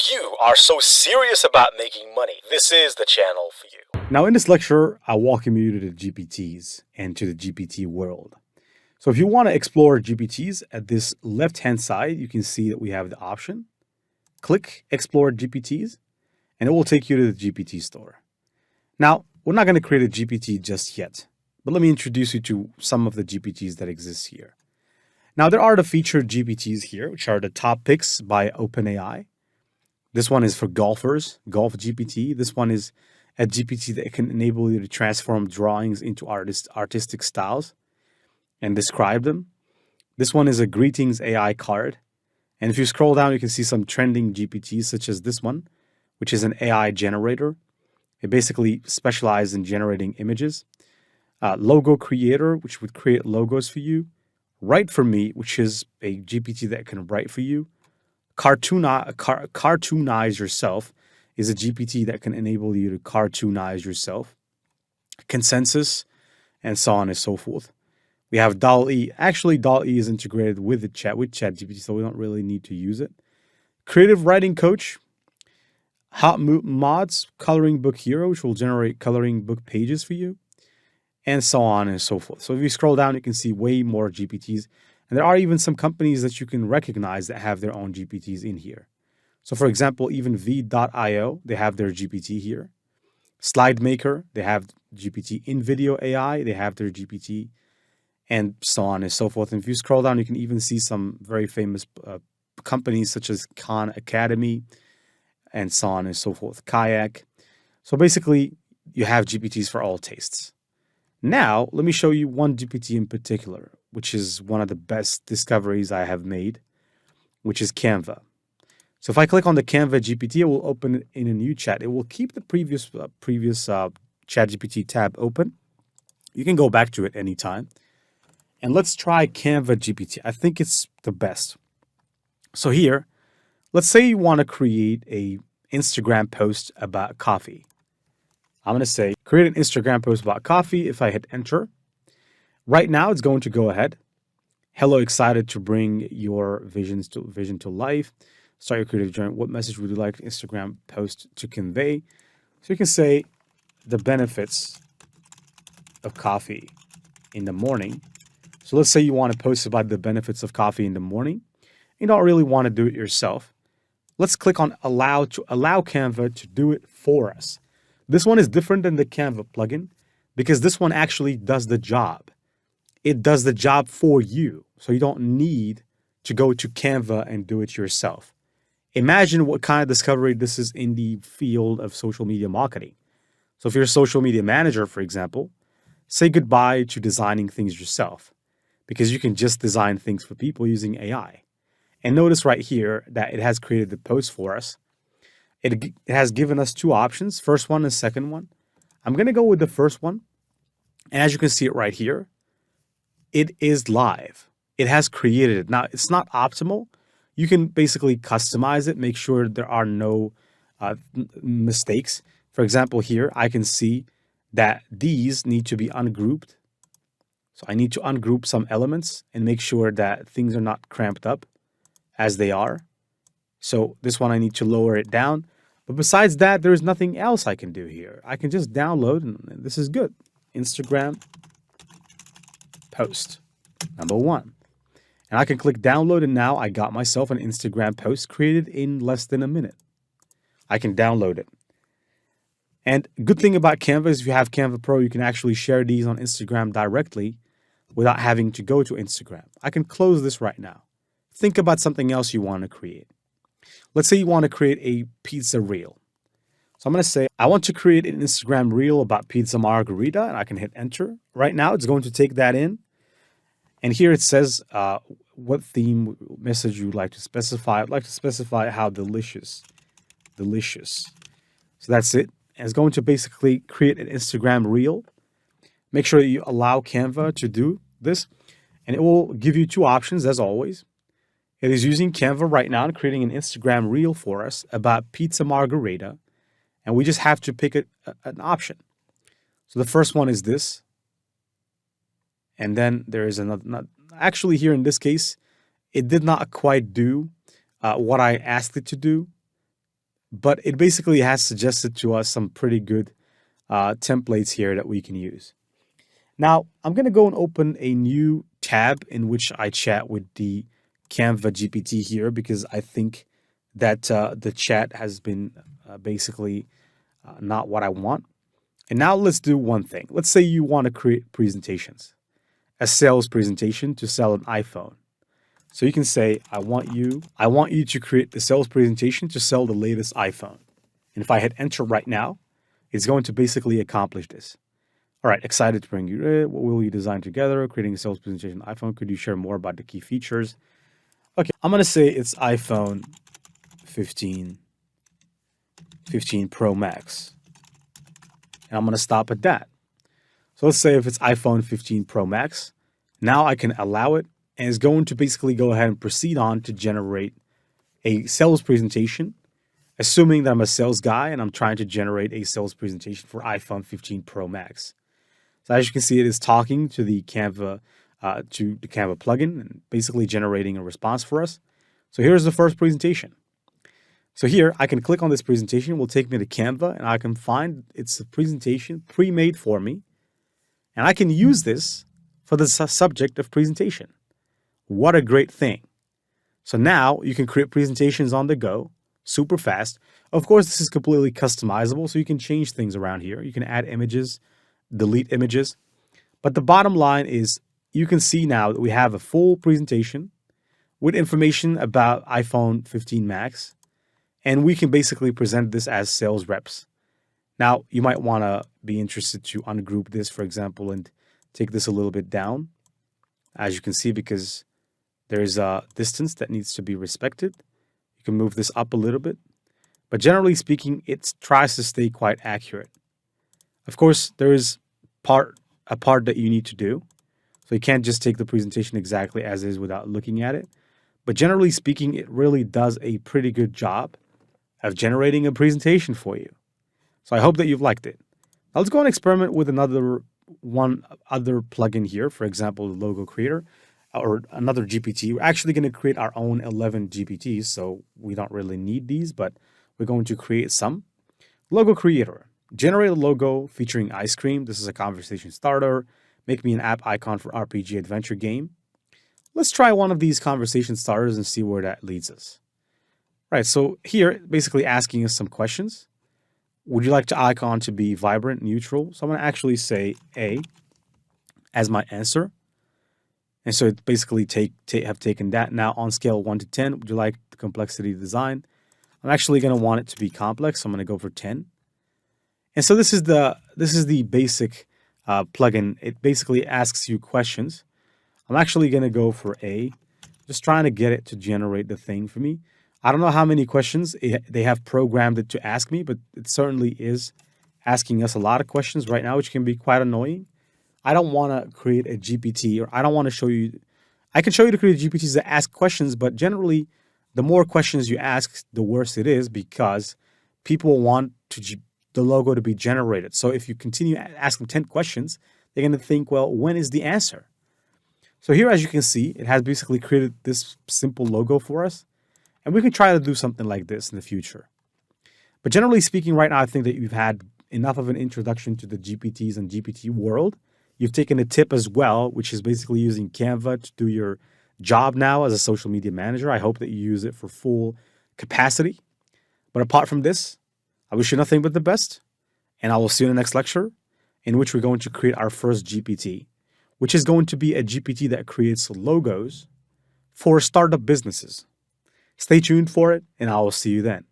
If you are so serious about making money, this is the channel for you. Now, in this lecture, I welcome you to the GPTs and to the GPT world. So if you want to explore GPTs, at this left-hand side, you can see that we have the option. Click Explore GPTs, and it will take you to the GPT Store. Now, we're not going to create a GPT just yet, but let me introduce you to some of the GPTs that exist here. Now, there are the featured GPTs here, which are the top picks by OpenAI. This one is for golfers, Golf GPT. This one is a GPT that can enable you to transform drawings into artistic styles and describe them. This one is a Greetings AI card. And if you scroll down, you can see some trending GPTs, such as this one, which is an AI generator. It basically specializes in generating images. Logo Creator, which would create logos for you. Write for Me, which is a GPT that can write for you. Cartoonize Yourself is a GPT that can enable you to cartoonize yourself. Consensus, and so on and so forth. We have DALL-E. Actually, DALL-E is integrated with ChatGPT, so we don't really need to use it. Creative Writing Coach. Hot Mods, Coloring Book Hero, which will generate coloring book pages for you. And so on and so forth. So if you scroll down, you can see way more GPTs. And there are even some companies that you can recognize that have their own GPTs in here. So for example, even V.io, they have their GPT here. Slide Maker, they have GPT. InVideo AI, they have their GPT. And so on and so forth. And if you scroll down, you can even see some very famous companies such as Khan Academy and so on and so forth. Kayak. So basically, you have GPTs for all tastes. Now, let me show you one GPT in particular, which is one of the best discoveries I have made, which is Canva. So if I click on the Canva GPT, it will open it in a new chat. It will keep the previous ChatGPT tab open. You can go back to it anytime. And let's try Canva GPT. I think it's the best. So here, let's say you want to create a Instagram post about coffee. I'm going to say, create an Instagram post about coffee. If I hit enter, right now it's going to go ahead. Hello, excited to bring your vision to life. Start your creative journey. What message would you like the Instagram post to convey? So you can say the benefits of coffee in the morning. So let's say you want to post about the benefits of coffee in the morning. You don't really want to do it yourself. Let's click on allow to allow Canva to do it for us. This one is different than the Canva plugin because this one actually does the job. It does the job for you. So you don't need to go to Canva and do it yourself. Imagine what kind of discovery this is in the field of social media marketing. So if you're a social media manager, for example, say goodbye to designing things yourself because you can just design things for people using AI. And notice right here that it has created the post for us. It has given us two options, first one and second one. I'm going to go with the first one. And as you can see it right here, it is live. It has created it. Now, it's not optimal. You can basically customize it, make sure there are no mistakes. For example, here, I can see that these need to be ungrouped. So I need to ungroup some elements and make sure that things are not cramped up as they are. So this one, I need to lower it down. But besides that, there is nothing else I can do here. I can just download, and this is good. Instagram post, number one. And I can click download, and now I got myself an Instagram post created in less than a minute. I can download it. And good thing about Canva is if you have Canva Pro, you can actually share these on Instagram directly without having to go to Instagram. I can close this right now. Think about something else you want to create. Let's say you want to create a pizza reel. So I'm going to say, I want to create an Instagram reel about pizza margarita, and I can hit enter. Right now, it's going to take that in. And here it says what theme message you'd like to specify. I'd like to specify how delicious. So that's it. And it's going to basically create an Instagram reel. Make sure you allow Canva to do this. And it will give you two options as always. It is using Canva right now and creating an Instagram reel for us about pizza margarita. And we just have to pick an option. So the first one is this. And then there is another. Actually, here in this case, it did not quite do what I asked it to do. but it basically has suggested to us some pretty good templates here that we can use. Now, I'm going to go and open a new tab in which I chat with the Canva GPT here because I think that the chat has been basically not what I want. And now let's do one thing. Let's say you want to create presentations, a sales presentation to sell an iPhone. So you can say, I want you to create the sales presentation to sell the latest iPhone. And if I hit enter right now, it's going to basically accomplish this. All right, excited to bring you in. What will you design together? Creating a sales presentation on iPhone. Could you share more about the key features? Okay, I'm going to say it's iPhone 15 Pro Max. And I'm going to stop at that. So let's say if it's iPhone 15 Pro Max, now I can allow it, and it's going to basically go ahead and proceed on to generate a sales presentation, assuming that I'm a sales guy and I'm trying to generate a sales presentation for iPhone 15 Pro Max. So as you can see, it is talking to the Canva plugin and basically generating a response for us. So here's the first presentation. So here I can click on this presentation. It will take me to Canva and I can find it's a presentation pre-made for me. And I can use this for the subject of presentation. What a great thing. So now you can create presentations on the go, super fast. Of course, this is completely customizable, so you can change things around here. You can add images, delete images. But the bottom line is you can see now that we have a full presentation with information about iPhone 15 Max, and we can basically present this as sales reps. Now, you might want to be interested to ungroup this, for example, and take this a little bit down, as you can see, because there's a distance that needs to be respected. You can move this up a little bit. But generally speaking, it tries to stay quite accurate. Of course, there is a part that you need to do. So you can't just take the presentation exactly as is without looking at it. But generally speaking, it really does a pretty good job of generating a presentation for you. So I hope that you've liked it. Now let's go and experiment with one other plugin here. For example, the logo creator or another GPT. We're actually going to create our own 11 GPTs. So we don't really need these, but we're going to create some. Logo creator. Generate a logo featuring ice cream. This is a conversation starter. Make me an app icon for RPG adventure game. Let's try one of these conversation starters and see where that leads us. Right, so here, basically asking us some questions. Would you like the icon to be vibrant, neutral? So I'm going to actually say A as my answer. And so it basically have taken that. Now on scale 1 to 10, would you like the complexity design? I'm actually going to want it to be complex, so I'm going to go for 10. And so this is the basic plugin. It basically asks you questions. I'm actually going to go for A, just trying to get it to generate the thing for me. I don't know how many questions they have programmed it to ask me, but it certainly is asking us a lot of questions right now, which can be quite annoying. I don't want to create a GPT, or I don't want to show you. I can show you to create GPTs that ask questions, but generally, the more questions you ask, the worse it is because people want the logo to be generated. So if you continue asking 10 questions, they're going to think, well, when is the answer? So here, as you can see, it has basically created this simple logo for us. And we can try to do something like this in the future. But generally speaking, right now, I think that you've had enough of an introduction to the GPTs and GPT world. You've taken a tip as well, which is basically using Canva to do your job now as a social media manager. I hope that you use it for full capacity. But apart from this, I wish you nothing but the best. And I will see you in the next lecture, in which we're going to create our first GPT, which is going to be a GPT that creates logos for startup businesses. Stay tuned for it, and I will see you then.